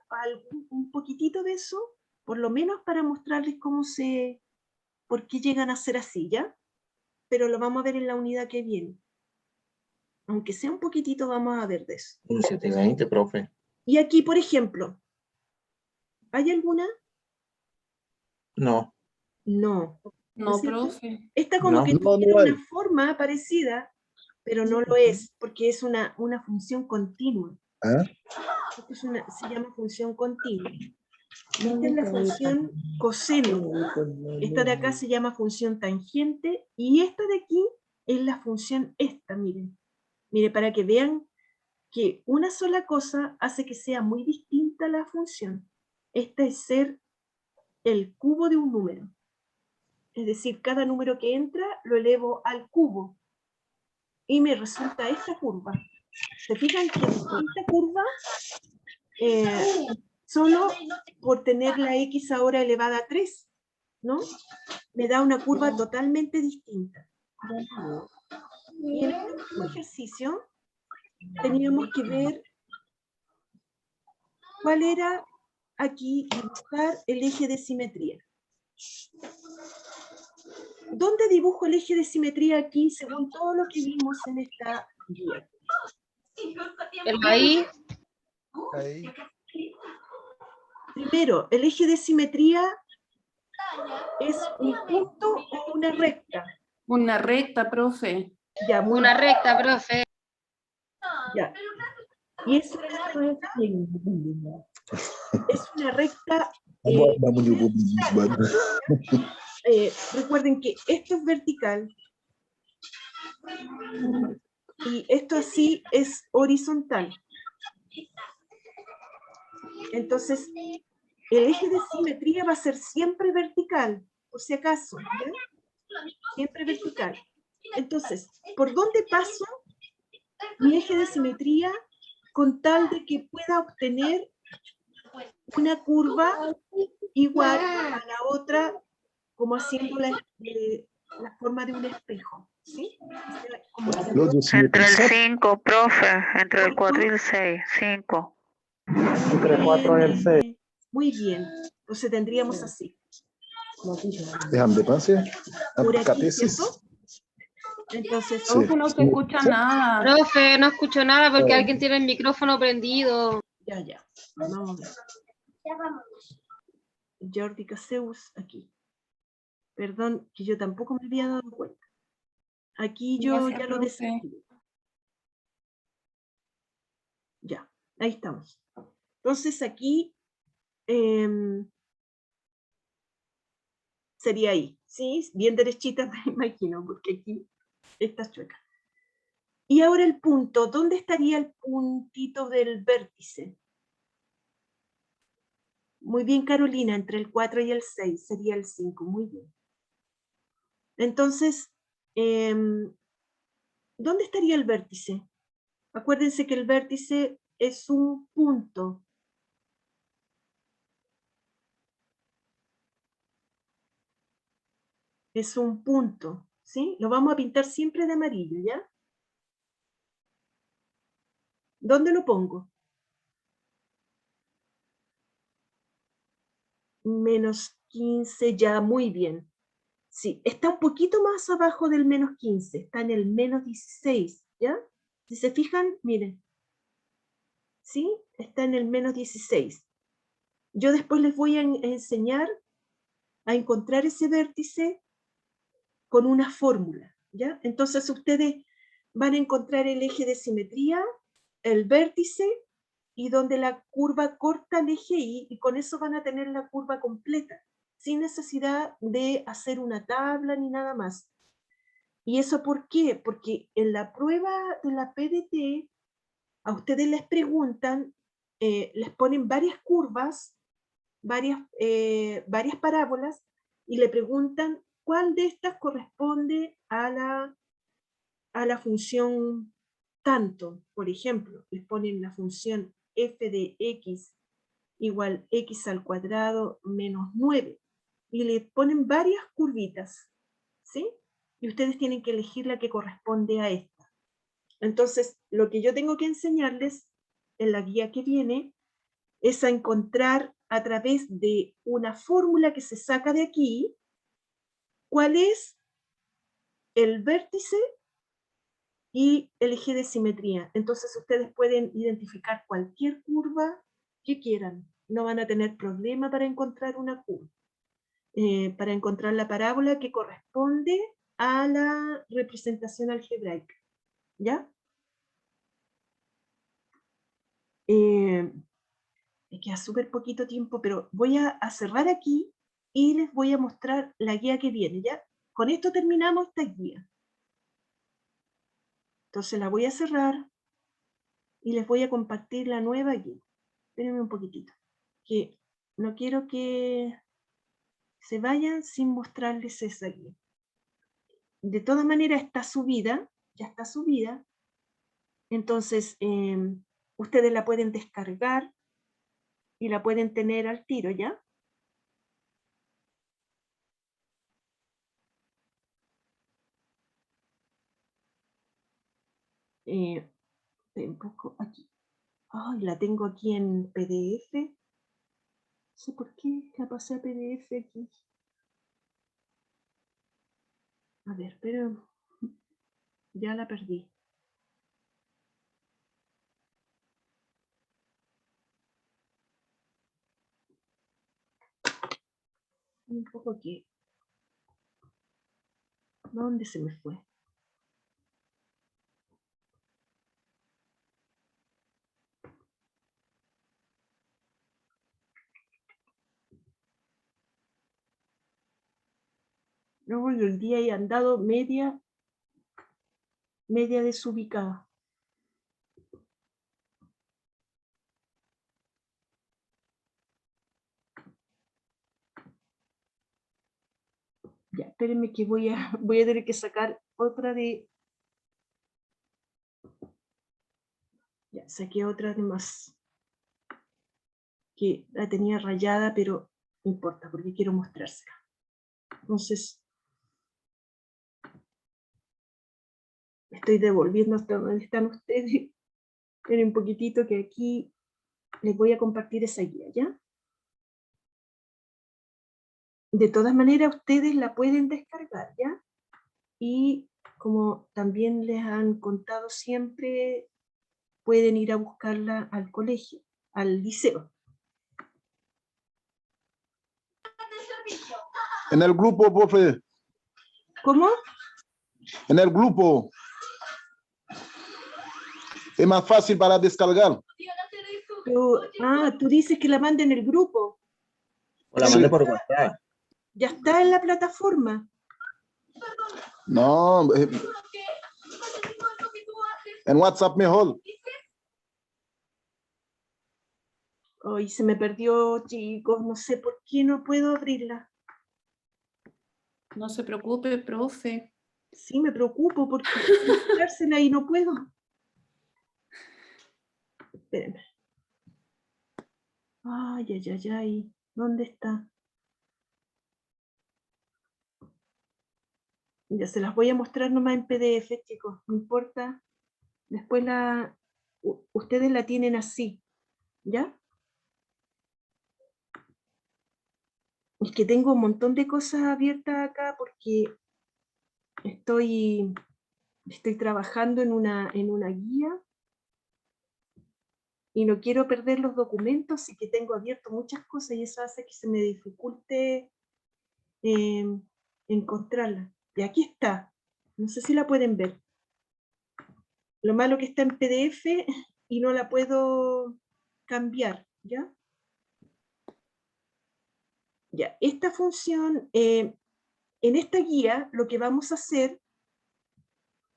un poquitito de eso, por lo menos para mostrarles por qué llegan a ser así, ¿ya? Pero lo vamos a ver en la unidad que viene. Aunque sea un poquitito, vamos a ver de eso. Un 720, profe. Y aquí, por ejemplo, ¿hay alguna? No. No. No, es cierto? profe. Esta como No. que No, tiene no hay. una forma parecida, pero no lo es, porque es una función continua. ¿Ah? Se llama función continua. Esta es la función coseno. Esta de acá se llama función tangente, y esta de aquí es la función esta, miren. Mire, para que vean que una sola cosa hace que sea muy distinta la función. Esta es ser el cubo de un número. Es decir, cada número que entra lo elevo al cubo. Y me resulta esta curva. ¿Se fijan que esta curva, solo por tener la x ahora elevada a 3, ¿no? Me da una curva totalmente distinta. Y en este mismo ejercicio teníamos que ver cuál era aquí dibujar el eje de simetría. ¿Dónde dibujo el eje de simetría aquí según todo lo que vimos en esta guía? Ahí. Ahí. Primero, el eje de simetría es un punto o una recta. Una recta, profe. Ya, muy Una recta, profe. ya. Y es una recta. Recuerden que esto es vertical y esto así es horizontal. Entonces, el eje de simetría va a ser siempre vertical, por si acaso, ¿ya? Siempre vertical. Entonces, ¿por dónde paso mi eje de simetría con tal de que pueda obtener una curva igual a la otra, como haciendo la forma de un espejo? ¿Sí? Como Entre el 5, profe. Entre el 4 y el 6. 5. Entre el 4 y el 6. Muy bien. Entonces tendríamos así. Déjame pasar. Por aquí, Catesis. ¿cierto? Entonces, Sí. Profe, no se escucha nada. Profe, no escucho nada porque alguien tiene el micrófono prendido. ya. Vamos a ver. Jordi Caseus, aquí. Perdón, que yo tampoco me había dado cuenta. Aquí yo Gracias, ya lo profe. desactivé. Ya, ahí estamos. Entonces aquí sería ahí, ¿sí? Bien derechita me imagino, porque aquí está chueca. Y ahora el punto, ¿dónde estaría el puntito del vértice? Muy bien, Carolina, entre el 4 y el 6 sería el 5, muy bien. Entonces, ¿dónde estaría el vértice? Acuérdense que el vértice es un punto. Es un punto, ¿sí? Lo vamos a pintar siempre de amarillo, ¿ya? ¿Dónde lo pongo? Menos 15, ya, muy bien. Sí, está un poquito más abajo del menos 15, está en el menos 16, ¿ya? Si se fijan, miren. ¿Sí? Está en el menos 16. Yo después les voy a enseñar a encontrar ese vértice con una fórmula, ¿ya? Entonces ustedes van a encontrar el eje de simetría, el vértice, y donde la curva corta el eje y con eso van a tener la curva completa, sin necesidad de hacer una tabla ni nada más. ¿Y eso por qué? Porque en la prueba de la PDT, a ustedes les preguntan, les ponen varias curvas, varias parábolas, y le preguntan cuál de estas corresponde a la función tanto. Por ejemplo, les ponen la función f de x igual x al cuadrado menos 9, y le ponen varias curvitas, ¿sí? Y ustedes tienen que elegir la que corresponde a esta. Entonces, lo que yo tengo que enseñarles en la guía que viene es a encontrar a través de una fórmula que se saca de aquí cuál es el vértice y el eje de simetría. Entonces ustedes pueden identificar cualquier curva que quieran. No van a tener problema para encontrar una curva. Para encontrar la parábola que corresponde a la representación algebraica. ¿Ya? Me queda súper poquito tiempo, pero voy a cerrar aquí y les voy a mostrar la guía que viene, ¿ya? Con esto terminamos esta guía. Entonces la voy a cerrar y les voy a compartir la nueva guía. Espérenme un poquitito, que no quiero que se vayan sin mostrarles esa guía. De todas maneras está subida, ya está subida, entonces ustedes la pueden descargar y la pueden tener al tiro, ¿ya? Un poco aquí. Ay, la tengo aquí en PDF. No sé por qué la pasé a PDF aquí. A ver, pero ya la perdí. Un poco aquí. ¿Dónde se me fue? No, hoy día he andado media desubicada. Ya, espérenme que voy a tener que sacar otra de... Ya, saqué otra de más. Que la tenía rayada, pero no importa, porque quiero mostrársela. Entonces, me estoy devolviendo hasta donde están ustedes. Esperen un poquitito que aquí les voy a compartir esa guía, ¿ya? De todas maneras, ustedes la pueden descargar, ¿ya? Y como también les han contado siempre, pueden ir a buscarla al colegio, al liceo. En el grupo, profe. ¿Cómo? En el grupo. Es más fácil para descargar. Tú dices que la mande en el grupo. O la Sí. mandé por WhatsApp. Ya está en la plataforma. No, en WhatsApp mejor. Hoy se me perdió, chicos. No sé por qué no puedo abrirla. No se preocupe, profe. Sí, me preocupo porque quiero mostrársela y no puedo. Espérenme. Ay, ay, ay, ay. ¿Dónde está? Ya se las voy a mostrar nomás en PDF, chicos. No importa. Después ustedes la tienen así. ¿Ya? Es que tengo un montón de cosas abiertas acá porque estoy trabajando en una guía y no quiero perder los documentos y que tengo abierto muchas cosas y eso hace que se me dificulte encontrarla. Y aquí está. No sé si la pueden ver. Lo malo que está en PDF y no la puedo cambiar, ¿ya? Ya, esta función, en esta guía lo que vamos a hacer,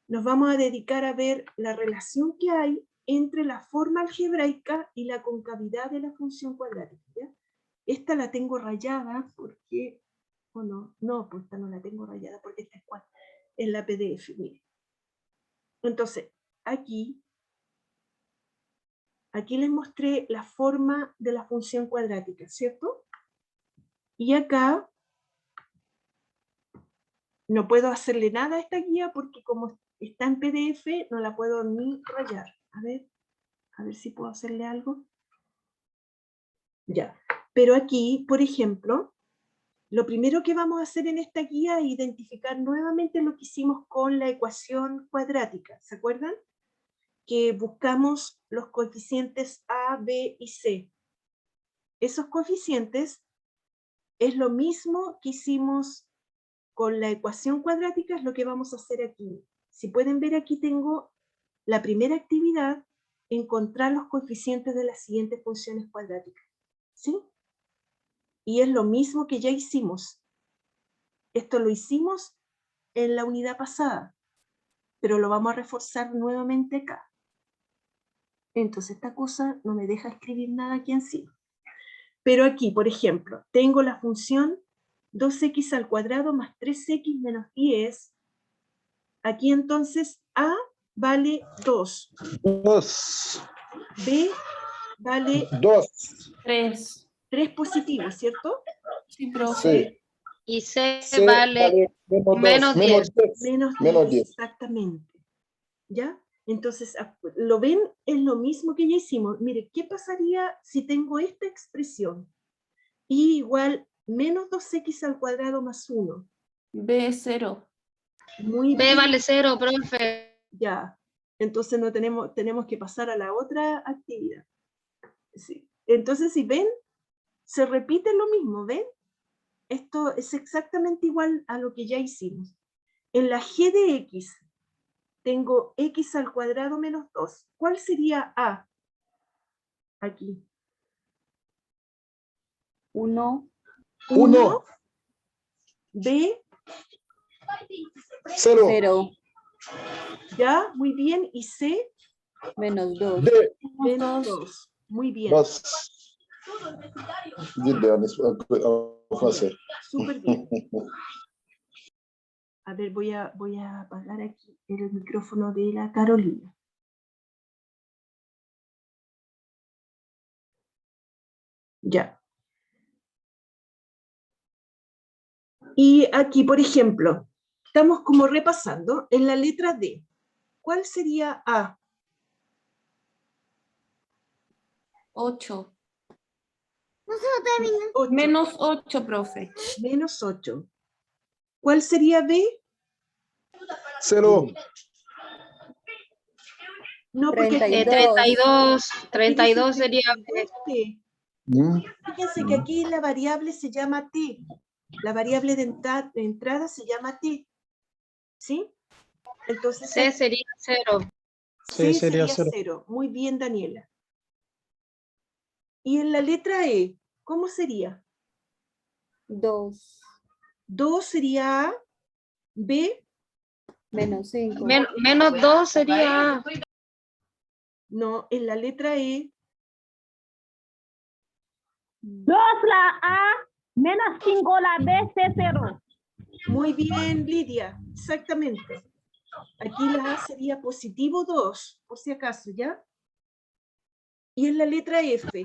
nos vamos a dedicar a ver la relación que hay entre la forma algebraica y la concavidad de la función cuadrática, ¿ya? Esta la tengo rayada porque, o no, pues esta no la tengo rayada porque esta es en la PDF, mire. Entonces, aquí les mostré la forma de la función cuadrática, ¿cierto? Y acá no puedo hacerle nada a esta guía porque como está en PDF no la puedo ni rayar. A ver si puedo hacerle algo. Ya, pero aquí, por ejemplo, lo primero que vamos a hacer en esta guía es identificar nuevamente lo que hicimos con la ecuación cuadrática. ¿Se acuerdan? Que buscamos los coeficientes A, B y C. Esos coeficientes es lo mismo que hicimos con la ecuación cuadrática, es lo que vamos a hacer aquí. Si pueden ver, aquí tengo la primera actividad, encontrar los coeficientes de las siguientes funciones cuadráticas. ¿Sí? Y es lo mismo que ya hicimos. Esto lo hicimos en la unidad pasada, pero lo vamos a reforzar nuevamente acá. Entonces esta cosa no me deja escribir nada aquí encima. Pero aquí, por ejemplo, tengo la función 2x al cuadrado más 3x menos 10. Aquí entonces A vale 2. 2. B vale 2. 3. 3 positivos, ¿cierto? Sí, profe. Sí. Y C C vale menos 10. Menos 10, Menos 10. exactamente. ¿Ya? Entonces, ¿lo ven? Es lo mismo que ya hicimos. Mire, ¿qué pasaría si tengo esta expresión? Y igual menos 2x al cuadrado más 1. B0. Muy B bien. vale 0, profe. Ya. Entonces no tenemos que pasar a la otra actividad. Sí. Entonces, si ven, se repite lo mismo, ¿ven? Esto es exactamente igual a lo que ya hicimos. En la g de x, tengo x al cuadrado menos 2. ¿Cuál sería A? Aquí. 1. 1. B, 0. 0. ya, muy bien. Y C, Menos 2. D. menos 2. Muy bien. 2. D en francés. Súper bien. A ver, voy a apagar aquí el micrófono de la Carolina. Ya. Y aquí, por ejemplo, estamos como repasando en la letra D. ¿Cuál sería A? 8. 8. Menos 8, profe. Menos 8. ¿Cuál sería B? 0. No, porque aquí 32. 32 sería B. T. Fíjense que aquí la variable se llama T. La variable de entrada se llama t. ¿Sí? Entonces C sería 0. C Sí, sería sería 0. 0. Muy bien, Daniela. Y en la letra E, ¿cómo sería? 2 2 sería A, B, menos 5. Menos 2 sería A. no, en la letra E, 2 la A, menos 5 la B, C0. muy bien, Lidia, exactamente. Aquí la A sería positivo 2, por si acaso, ¿ya? Y en la letra F,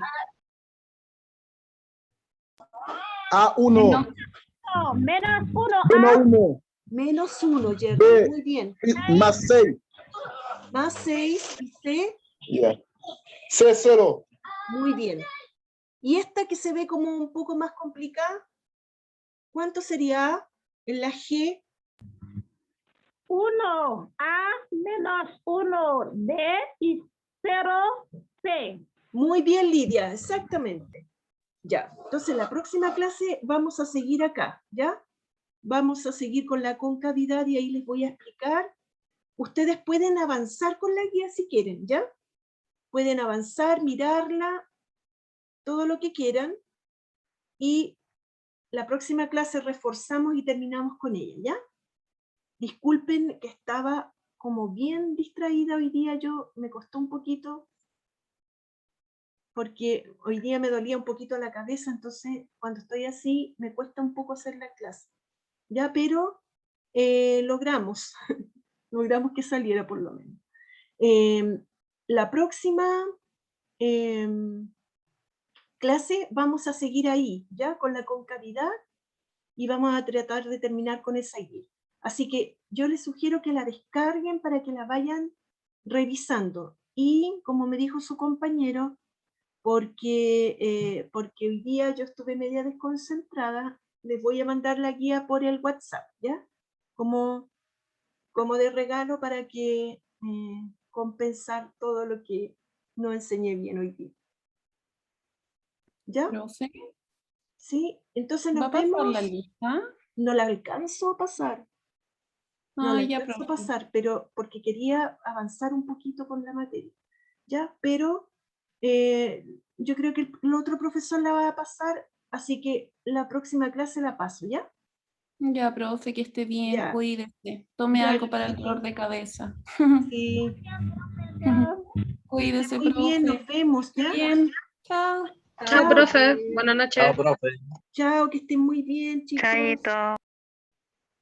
A1. No, menos 1 A, Menos 1. menos 1, Jerry, B. muy bien. Más 6. Más 6 y C, Ya. C0. muy bien. Y esta que se ve como un poco más complicada, ¿cuánto sería A? En la G, 1 A, menos 1 B y 0 C. muy bien, Lidia, exactamente. Ya, entonces la próxima clase vamos a seguir acá, ¿ya? Vamos a seguir con la concavidad y ahí les voy a explicar. Ustedes pueden avanzar con la guía si quieren, ¿ya? Pueden avanzar, mirarla, todo lo que quieran. Y la próxima clase reforzamos y terminamos con ella, ¿ya? Disculpen que estaba como bien distraída hoy día, me costó un poquito, porque hoy día me dolía un poquito la cabeza, entonces cuando estoy así me cuesta un poco hacer la clase, ¿ya? Pero logramos, logramos que saliera por lo menos. La próxima clase vamos a seguir ahí, ¿ya? Con la concavidad y vamos a tratar de terminar con esa guía. Así que yo les sugiero que la descarguen para que la vayan revisando. Y como me dijo su compañero, porque hoy día yo estuve media desconcentrada, les voy a mandar la guía por el WhatsApp, ¿ya? Como de regalo para que compensar todo lo que no enseñé bien hoy día. ¿Ya? Profe, Sí, entonces ¿va nos a pasar vemos. la lista? No la alcanzo a pasar. No la Ah, ya, alcanzo a profe. pasar, pero porque quería avanzar un poquito con la materia. ¿Ya? Pero yo creo que el otro profesor la va a pasar, así que la próxima clase la paso, ¿ya? Ya, profe, que esté bien, Ya. cuídese. Tome Ya, algo para el sí. dolor de cabeza. Sí. Cuídese, Muy bien, nos profe. vemos, ¿ya? Bien. Chao. Chao, profe. Buenas noches. Chao, profe. Chao, que estén muy bien, chicos. Chaito.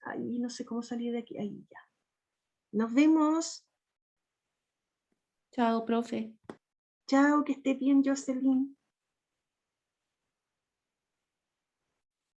Ahí no sé cómo salir de aquí. Ahí ya. Nos vemos. Chao, profe. Chao, que esté bien, Jocelyn.